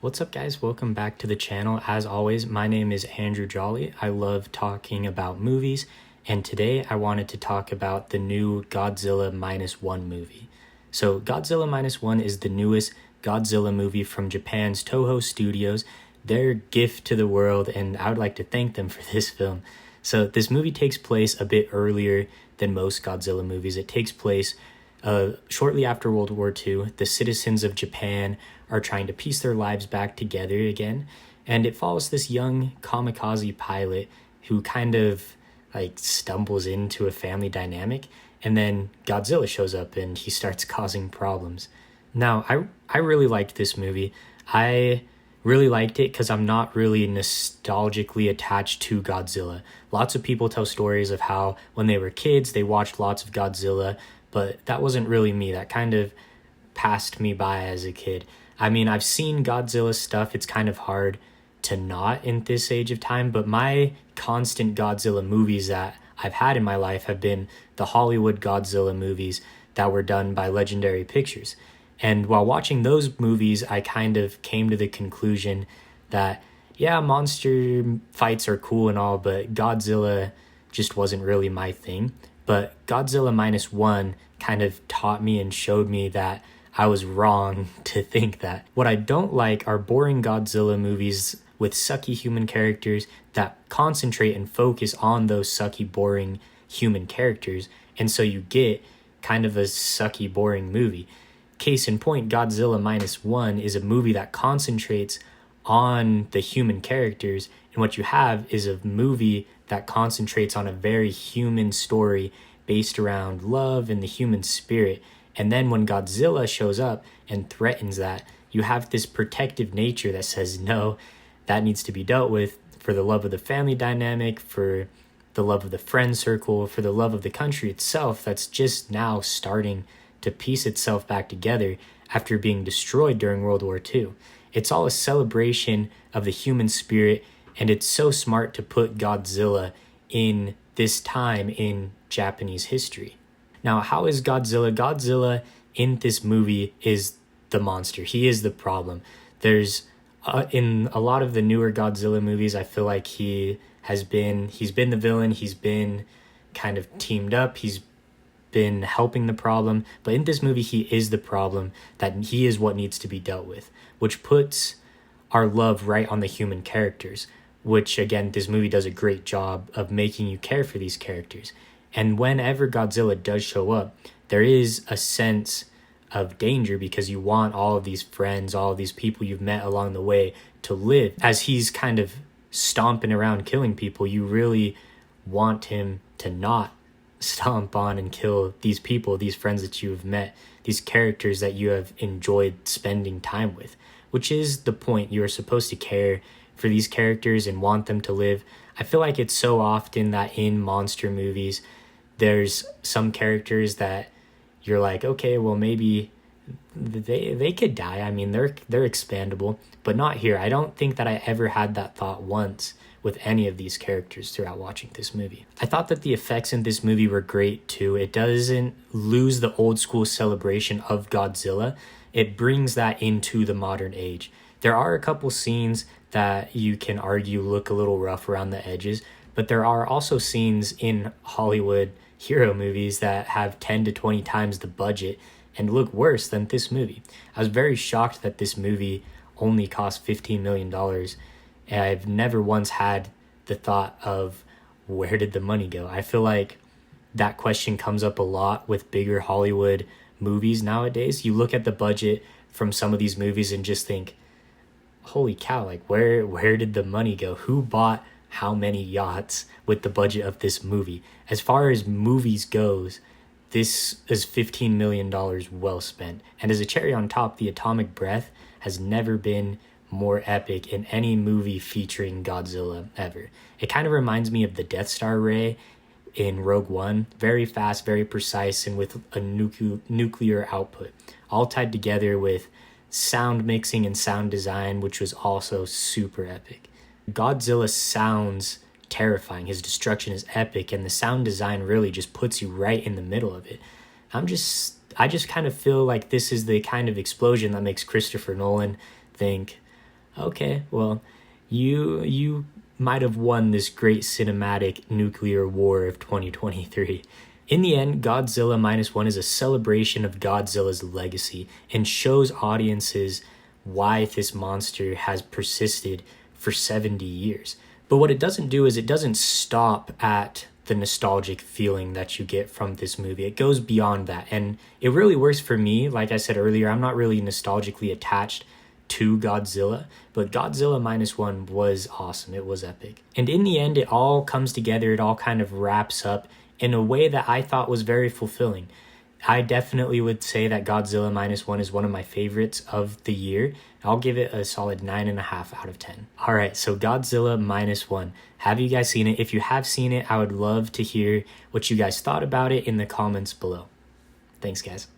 What's up, guys? Welcome back to the channel. As always, my name is Andrew Jolly. I love talking about movies, and today I wanted to talk about the new Godzilla Minus One movie. So Godzilla Minus One is the newest Godzilla movie from Japan's Toho Studios, their gift to the world, and I would like to thank them for this film. So this movie takes place a bit earlier than most Godzilla movies. It takes place shortly after World War II. The citizens of Japan are trying to piece their lives back together again, and it follows this young kamikaze pilot who kind of stumbles into a family dynamic, and then Godzilla shows up and he starts causing problems. Now, I really liked this movie. I really liked it because I'm not really nostalgically attached to Godzilla. Lots of people tell stories of how when they were kids they watched lots of Godzilla, but that wasn't really me. That kind of passed me by as a kid. I mean, I've seen Godzilla stuff. It's kind of hard to not in this age of time, but my constant Godzilla movies that I've had in my life have been the Hollywood Godzilla movies that were done by Legendary Pictures. And while watching those movies, I kind of came to the conclusion that, yeah, monster fights are cool and all, but Godzilla just wasn't really my thing. But Godzilla Minus One kind of taught me and showed me that I was wrong to think that. What I don't like are boring Godzilla movies with sucky human characters that concentrate and focus on those sucky, boring human characters, and so you get kind of a sucky, boring movie. Case in point, Godzilla Minus One is a movie that concentrates on the human characters, and what you have is a movie that concentrates on a very human story based around love and the human spirit. And then when Godzilla shows up and threatens that, you have this protective nature that says, no, that needs to be dealt with for the love of the family dynamic, for the love of the friend circle, for the love of the country itself that's just now starting to piece itself back together after being destroyed during World War II. It's all a celebration of the human spirit, and it's so smart to put Godzilla in this time in Japanese history. Now, how is Godzilla? Godzilla in this movie is the monster. He is the problem. There's in a lot of the newer Godzilla movies, I feel like he's been the villain. He's been kind of teamed up. He's been helping the problem. But in this movie, he is the problem, that he is what needs to be dealt with, which puts our love right on the human characters, which, again, this movie does a great job of making you care for these characters. And whenever Godzilla does show up, there is a sense of danger because you want all of these friends, all of these people you've met along the way to live. As he's kind of stomping around killing people, you really want him to not stomp on and kill these people, these friends that you have met, these characters that you have enjoyed spending time with, which is the point. You are supposed to care for these characters and want them to live. I feel like it's so often that in monster movies, there's some characters that you're like, okay, well, maybe they could die. I mean, they're expandable, but not here. I don't think that I ever had that thought once with any of these characters throughout watching this movie. I thought that the effects in this movie were great too. It doesn't lose the old school celebration of Godzilla. It brings that into the modern age. There are a couple scenes that you can argue look a little rough around the edges, but there are also scenes in Hollywood hero movies that have 10 to 20 times the budget and look worse than this movie. I was very shocked that this movie only cost $15 million, and I've never once had the thought of where did the money go? I feel like that question comes up a lot with bigger Hollywood movies nowadays. You look at the budget from some of these movies and just think, holy cow, like where did the money go? Who bought how many yachts with the budget of this movie? As far as movies goes, this is $15 million well spent. And as a cherry on top, the atomic breath has never been more epic in any movie featuring Godzilla ever. It kind of reminds me of the Death Star ray in Rogue One. Very fast, very precise, and with a nuclear output. All tied together with sound mixing and sound design, which was also super epic. Godzilla sounds terrifying. His destruction is epic, and the sound design really just puts you right in the middle of it. I just kind of feel like this is the kind of explosion that makes Christopher Nolan think, Okay, well, you might have won this great cinematic nuclear war of 2023. In the end, Godzilla Minus One is a celebration of Godzilla's legacy and shows audiences why this monster has persisted for 70 years. But what it doesn't do is it doesn't stop at the nostalgic feeling that you get from this movie. It goes beyond that. And it really works for me. Like I said earlier, I'm not really nostalgically attached to Godzilla, but Godzilla Minus One was awesome. It was epic. And in the end, it all comes together. It all kind of wraps up in a way that I thought was very fulfilling. I definitely would say that Godzilla Minus One is one of my favorites of the year. I'll give it a solid 9.5 out of 10. All right, so Godzilla Minus One. Have you guys seen it? If you have seen it, I would love to hear what you guys thought about it in the comments below. Thanks, guys.